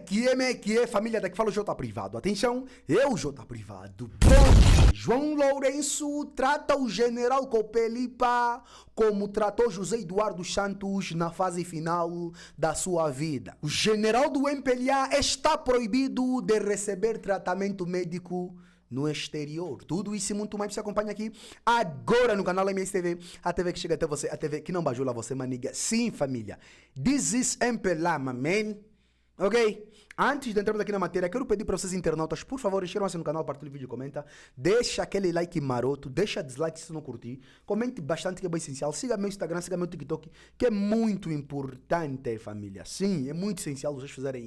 que é, família, daqui fala o J Privado. Atenção, eu, J Privado. Bom, João Lourenço trata o general Copelipa como tratou José Eduardo Santos na fase final da sua vida. O general do MPLA está proibido de receber tratamento médico no exterior. Tudo isso e muito mais você acompanha aqui agora no canal MSTV, a TV que chega até você, a TV que não bajula você, maniga. Sim, família. This is MPLA, my man. Ok? Antes de entrarmos aqui na matéria, quero pedir para vocês internautas, por favor, inscrevam-se no canal, partilhem o vídeo, comenta, deixa aquele like maroto, deixa dislike se não curtir, comente bastante que é bem essencial, siga meu Instagram, siga meu TikTok, que é muito importante, família. Sim, é muito essencial vocês fazerem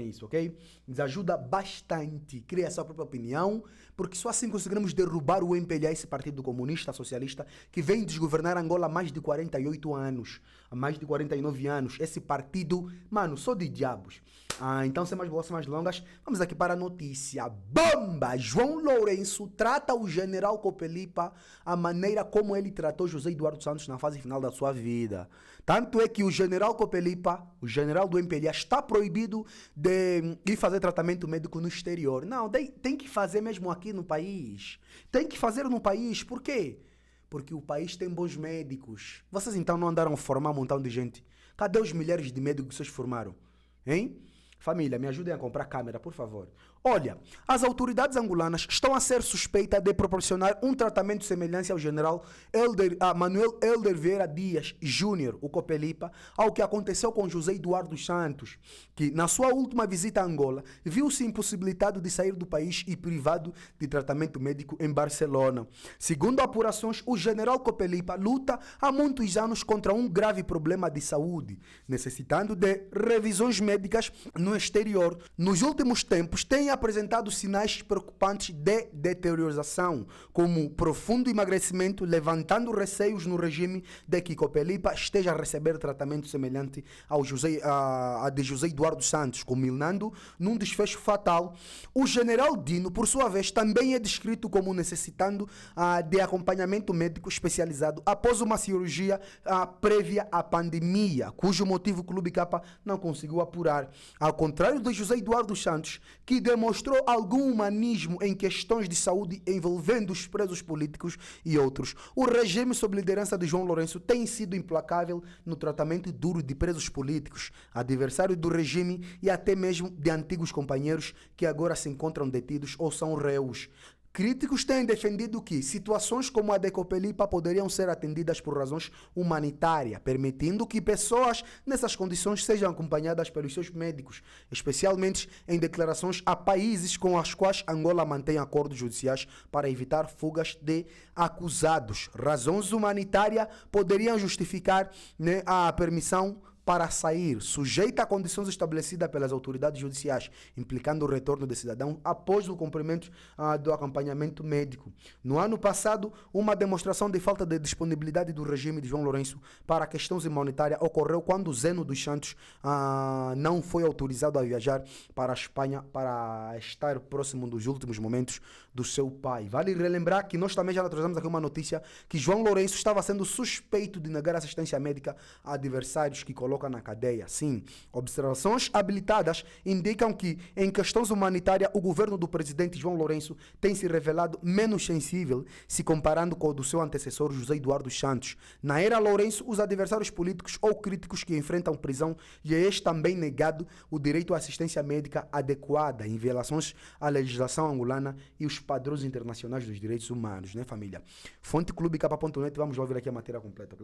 isso, ok? Nos ajuda bastante, cria a sua própria opinião, porque só assim conseguiremos derrubar o MPLA, esse partido comunista, socialista, que vem desgovernar Angola há mais de 48 anos, há mais de 49 anos, esse partido, mano, só de diabos. Então, sem mais boas, sem mais longas, vamos aqui para a notícia. Bomba! João Lourenço trata o general Copelipa a maneira como ele tratou José Eduardo Santos na fase final da sua vida. Tanto é que o general Copelipa, o general do MPLA, está proibido de ir fazer tratamento médico no exterior. Não, tem que fazer mesmo aqui no país. Tem que fazer no país. Por quê? Porque o país tem bons médicos. Vocês então não andaram a formar um montão de gente? Cadê os milhares de médicos que vocês formaram? Hein? Família, me ajudem a comprar câmera, por favor. Olha, as autoridades angolanas estão a ser suspeitas de proporcionar um tratamento semelhante ao general Manuel Helder Vieira Dias Júnior, o Copelipa, ao que aconteceu com José Eduardo Santos, que na sua última visita a Angola, viu-se impossibilitado de sair do país e privado de tratamento médico em Barcelona. Segundo apurações, o general Copelipa luta há muitos anos contra um grave problema de saúde, necessitando de revisões médicas no exterior. Nos últimos tempos, tem apresentado sinais preocupantes de deterioração, como profundo emagrecimento, levantando receios no regime de que Copelipa esteja a receber tratamento semelhante ao de José Eduardo Santos, culminando num desfecho fatal. O general Dino, por sua vez, também é descrito como necessitando de acompanhamento médico especializado após uma cirurgia prévia à pandemia, cujo motivo o Clube K não conseguiu apurar. Ao contrário de José Eduardo Santos, que demonstrou algum humanismo em questões de saúde envolvendo os presos políticos e outros, o regime sob liderança de João Lourenço tem sido implacável no tratamento duro de presos políticos, adversários do regime e até mesmo de antigos companheiros que agora se encontram detidos ou são réus. Críticos têm defendido que situações como a de Copelipa poderiam ser atendidas por razões humanitárias, permitindo que pessoas nessas condições sejam acompanhadas pelos seus médicos, especialmente em declarações a países com os quais Angola mantém acordos judiciais para evitar fugas de acusados. Razões humanitárias poderiam justificar, a permissão para sair, sujeita a condições estabelecidas pelas autoridades judiciais, implicando o retorno de cidadão após o cumprimento do acompanhamento médico. No ano passado, uma demonstração de falta de disponibilidade do regime de João Lourenço para questões humanitárias ocorreu quando Zeno dos Santos não foi autorizado a viajar para a Espanha para estar próximo dos últimos momentos do seu pai. Vale relembrar que nós também já trouxemos aqui uma notícia que João Lourenço estava sendo suspeito de negar assistência médica a adversários que coloca na cadeia. Sim, observações habilitadas indicam que, em questões humanitárias, o governo do presidente João Lourenço tem se revelado menos sensível se comparando com o do seu antecessor José Eduardo Santos. Na era Lourenço, os adversários políticos ou críticos que enfrentam prisão lhes é também negado o direito à assistência médica adequada em violações à legislação angolana e os padrões internacionais dos direitos humanos, né, família? Fonte clubecapa.net, vamos ouvir aqui a matéria completa.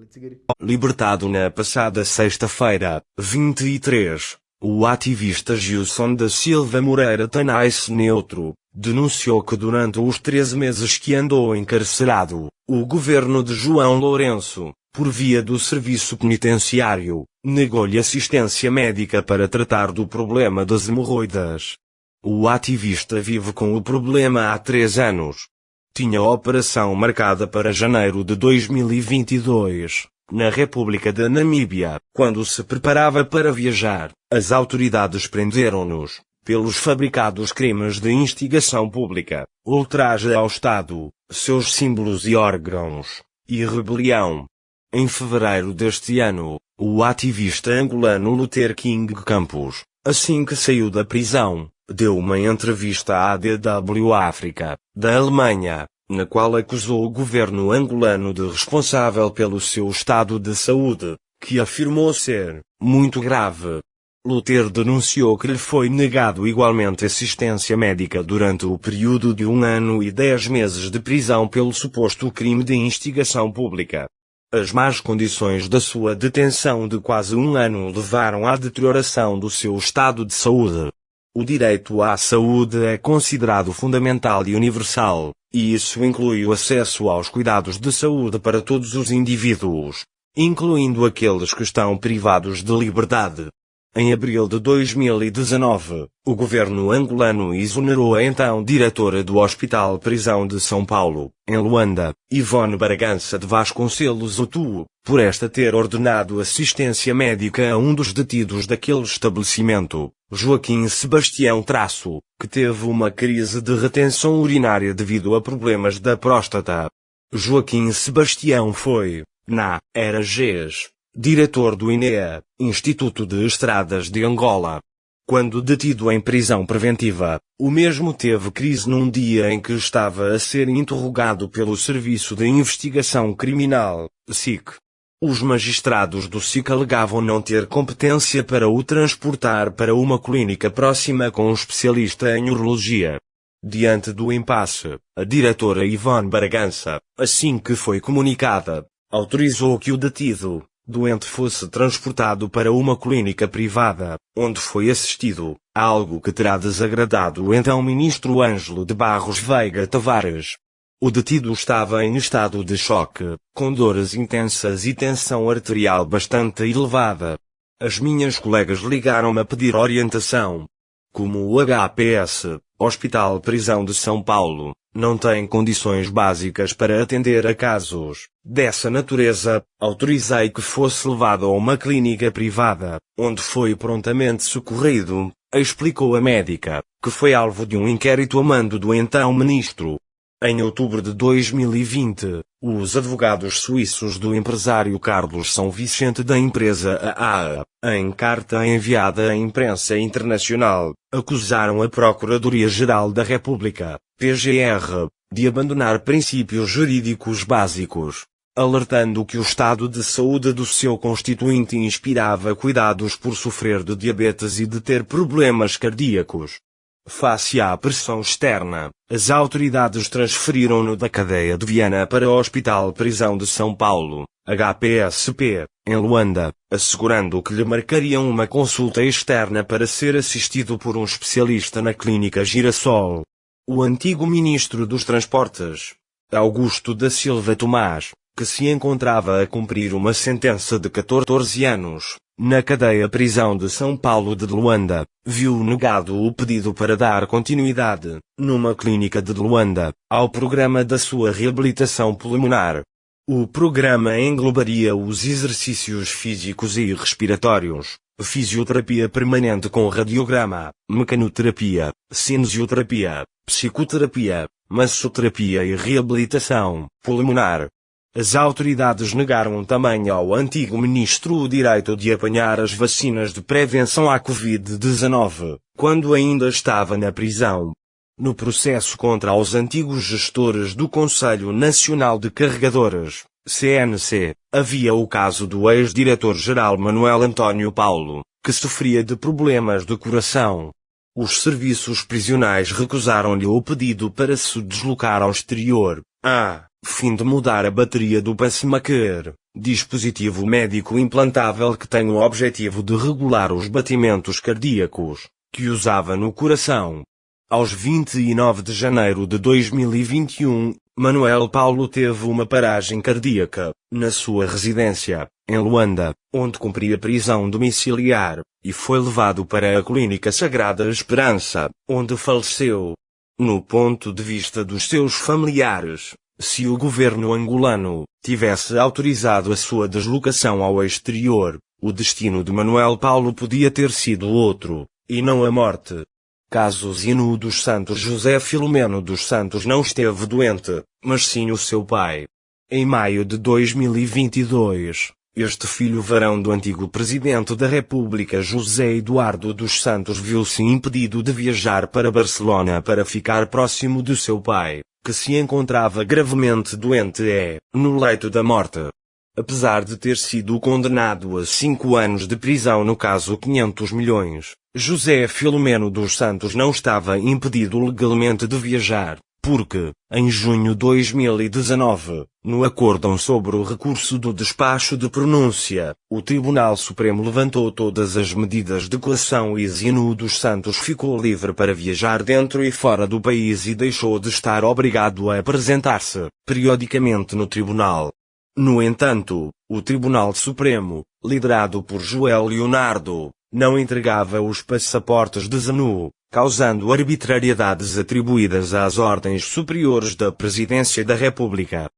Libertado na passada sexta-feira, 23, o ativista Gilson da Silva Moreira Tanais Neutro denunciou que durante os 13 meses que andou encarcerado, o governo de João Lourenço, por via do serviço penitenciário, negou-lhe assistência médica para tratar do problema das hemorroidas. O ativista vive com o problema há 3 anos. Tinha a operação marcada para janeiro de 2022. Na República da Namíbia, quando se preparava para viajar, as autoridades prenderam-nos, pelos fabricados crimes de instigação pública, ultraje ao Estado, seus símbolos e órgãos, e rebelião. Em fevereiro deste ano, o ativista angolano Luther King Campos, Assim que saiu da prisão, deu uma entrevista à DW África, da Alemanha, na qual acusou o governo angolano de responsável pelo seu estado de saúde, que afirmou ser muito grave. Luther denunciou que lhe foi negado igualmente assistência médica durante o período de 1 ano e 10 meses de prisão pelo suposto crime de instigação pública. As más condições da sua detenção de quase 1 ano levaram à deterioração do seu estado de saúde. O direito à saúde é considerado fundamental e universal, e isso inclui o acesso aos cuidados de saúde para todos os indivíduos, incluindo aqueles que estão privados de liberdade. Em abril de 2019, o governo angolano exonerou a então diretora do Hospital Prisão de São Paulo, em Luanda, Ivone Bragança de Vasconcelos Otuo, por esta ter ordenado assistência médica a um dos detidos daquele estabelecimento, Joaquim Sebastião Traço, que teve uma crise de retenção urinária devido a problemas da próstata. Joaquim Sebastião foi, na era GES, diretor do INEA, Instituto de Estradas de Angola. Quando detido em prisão preventiva, o mesmo teve crise num dia em que estava a ser interrogado pelo Serviço de Investigação Criminal, SIC. Os magistrados do SIC alegavam não ter competência para o transportar para uma clínica próxima com um especialista em urologia. Diante do impasse, a diretora Ivone Bragança, assim que foi comunicada, autorizou que o detido, doente, fosse transportado para uma clínica privada, onde foi assistido, algo que terá desagradado o então ministro Ângelo de Barros Veiga Tavares. O detido estava em estado de choque, com dores intensas e tensão arterial bastante elevada. As minhas colegas ligaram-me a pedir orientação. Como o HPS, Hospital Prisão de São Paulo, não tem condições básicas para atender a casos dessa natureza, autorizei que fosse levado a uma clínica privada, onde foi prontamente socorrido, explicou a médica, que foi alvo de um inquérito a mando do então ministro. Em outubro de 2020, os advogados suíços do empresário Carlos São Vicente da empresa AAA, em carta enviada à imprensa internacional, acusaram a Procuradoria-Geral da República, PGR, de abandonar princípios jurídicos básicos, alertando que o estado de saúde do seu constituinte inspirava cuidados por sofrer de diabetes e de ter problemas cardíacos. Face à pressão externa, as autoridades transferiram-no da cadeia de Viana para o Hospital Prisão de São Paulo, HPSP, em Luanda, assegurando que lhe marcariam uma consulta externa para ser assistido por um especialista na Clínica Girassol. O antigo ministro dos Transportes, Augusto da Silva Tomás, que se encontrava a cumprir uma sentença de 14 anos, na cadeia prisão de São Paulo de Luanda, viu negado o pedido para dar continuidade, numa clínica de Luanda, ao programa da sua reabilitação pulmonar. O programa englobaria os exercícios físicos e respiratórios, fisioterapia permanente com radiograma, mecanoterapia, cinesioterapia, psicoterapia, massoterapia e reabilitação pulmonar. As autoridades negaram também ao antigo ministro o direito de apanhar as vacinas de prevenção à Covid-19, quando ainda estava na prisão. No processo contra os antigos gestores do Conselho Nacional de Carregadores, CNC, havia o caso do ex-diretor-geral Manuel Antônio Paulo, que sofria de problemas de coração. Os serviços prisionais recusaram-lhe o pedido para se deslocar ao exterior, a fim de mudar a bateria do pacemaker, dispositivo médico implantável que tem o objetivo de regular os batimentos cardíacos, que usava no coração. Aos 29 de janeiro de 2021, Manuel Paulo teve uma paragem cardíaca, na sua residência, em Luanda, onde cumpria prisão domiciliar, e foi levado para a Clínica Sagrada Esperança, onde faleceu. No ponto de vista dos seus familiares, se o governo angolano tivesse autorizado a sua deslocação ao exterior, o destino de Manuel Paulo podia ter sido outro, e não a morte. Caso Zino dos Santos José Filomeno dos Santos não esteve doente, mas sim o seu pai. Em maio de 2022, Este filho varão do antigo presidente da República José Eduardo dos Santos viu-se impedido de viajar para Barcelona para ficar próximo de seu pai, que se encontrava gravemente doente no leito da morte. Apesar de ter sido condenado a 5 anos de prisão no caso 500 milhões, José Filomeno dos Santos não estava impedido legalmente de viajar, porque, em junho de 2019, no acórdão sobre o recurso do despacho de pronúncia, o Tribunal Supremo levantou todas as medidas de coação e Zino dos Santos ficou livre para viajar dentro e fora do país e deixou de estar obrigado a apresentar-se, periodicamente no tribunal. No entanto, o Tribunal Supremo, liderado por João Leonardo, não entregava os passaportes de Zino, causando arbitrariedades atribuídas às ordens superiores da Presidência da República.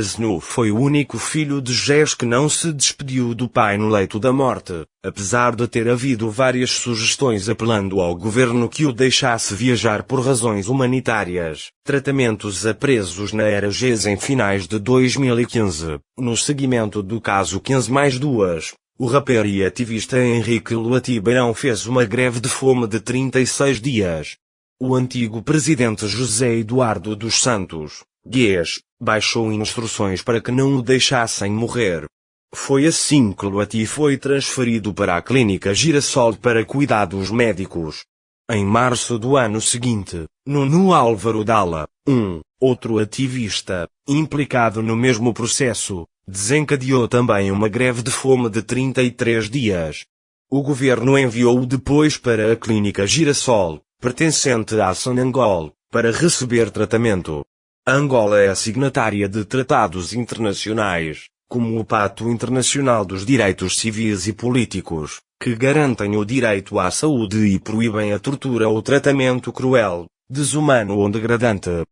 Zino foi o único filho de Gés que não se despediu do pai no leito da morte, apesar de ter havido várias sugestões apelando ao governo que o deixasse viajar por razões humanitárias. Tratamentos a presos na era Gés em finais de 2015, no seguimento do caso 15+2. O rapper e ativista Henrique Luati Beirão fez uma greve de fome de 36 dias. O antigo presidente José Eduardo dos Santos, Gués, baixou instruções para que não o deixassem morrer. Foi assim que Luati foi transferido para a clínica Girassol para cuidados médicos. Em março do ano seguinte, Nuno Álvaro Dalla, outro ativista, implicado no mesmo processo, desencadeou também uma greve de fome de 33 dias. O governo enviou-o depois para a clínica Girassol, pertencente à Sonangol, para receber tratamento. Angola é signatária de tratados internacionais, como o Pacto Internacional dos Direitos Civis e Políticos, que garantem o direito à saúde e proíbem a tortura ou tratamento cruel, desumano ou degradante.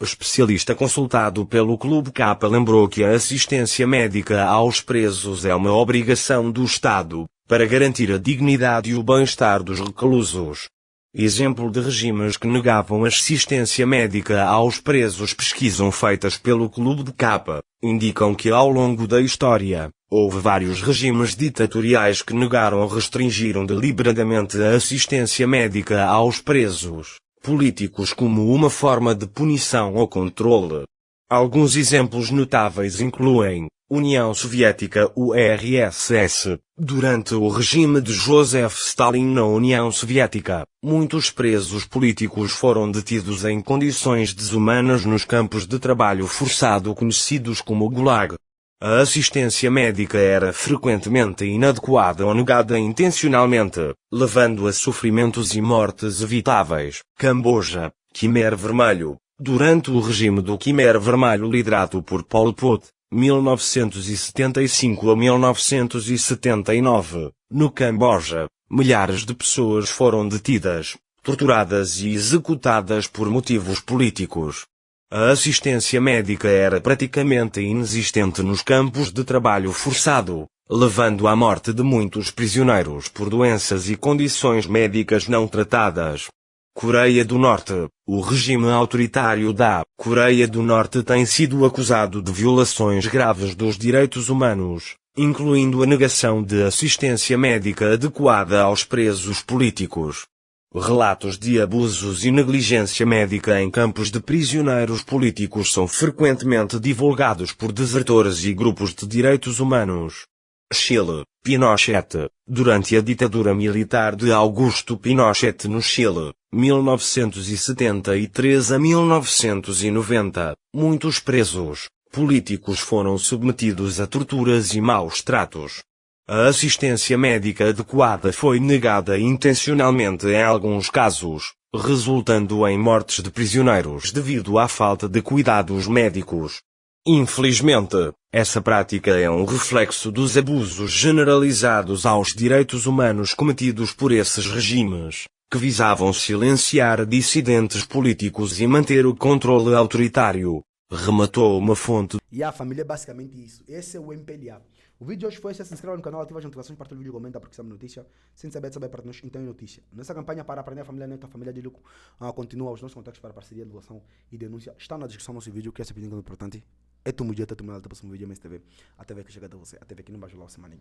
Especialista consultado pelo Clube K lembrou que a assistência médica aos presos é uma obrigação do Estado, para garantir a dignidade e o bem-estar dos reclusos. Exemplo de regimes que negavam assistência médica aos presos. Pesquisas feitas pelo Clube K indicam que ao longo da história, houve vários regimes ditatoriais que negaram ou restringiram deliberadamente a assistência médica aos presos políticos como uma forma de punição ou controle. Alguns exemplos notáveis incluem União Soviética URSS. Durante o regime de Joseph Stalin na União Soviética, muitos presos políticos foram detidos em condições desumanas nos campos de trabalho forçado conhecidos como Gulag. A assistência médica era frequentemente inadequada ou negada intencionalmente, levando a sofrimentos e mortes evitáveis. Camboja, Khmer Vermelho. Durante o regime do Khmer Vermelho liderado por Pol Pot, 1975 a 1979, no Camboja, milhares de pessoas foram detidas, torturadas e executadas por motivos políticos. A assistência médica era praticamente inexistente nos campos de trabalho forçado, levando à morte de muitos prisioneiros por doenças e condições médicas não tratadas. Coreia do Norte. O regime autoritário da Coreia do Norte tem sido acusado de violações graves dos direitos humanos, incluindo a negação de assistência médica adequada aos presos políticos. Relatos de abusos e negligência médica em campos de prisioneiros políticos são frequentemente divulgados por desertores e grupos de direitos humanos. Chile, Pinochet. Durante a ditadura militar de Augusto Pinochet no Chile, 1973 a 1990, muitos presos políticos foram submetidos a torturas e maus tratos. A assistência médica adequada foi negada intencionalmente em alguns casos, resultando em mortes de prisioneiros devido à falta de cuidados médicos. Infelizmente, essa prática é um reflexo dos abusos generalizados aos direitos humanos cometidos por esses regimes, que visavam silenciar dissidentes políticos e manter o controle autoritário, rematou uma fonte. E a família é basicamente isso. Esse é o MPLA. O vídeo de hoje foi esse. Se inscreva no canal, ativa as notificações, partilha o vídeo, comenta porque sabe notícia. Sem saber para nós, então é notícia. Nessa campanha para aprender a família Neto, a família de Luco, continua os nossos contactos para parceria, doação e denúncia. Está na descrição do nosso vídeo, que é esse vídeo importante. É tu mulher, tu mulher, próximo vídeo, mas TV. A TV que chega até você. A TV que não baixa lá, semana.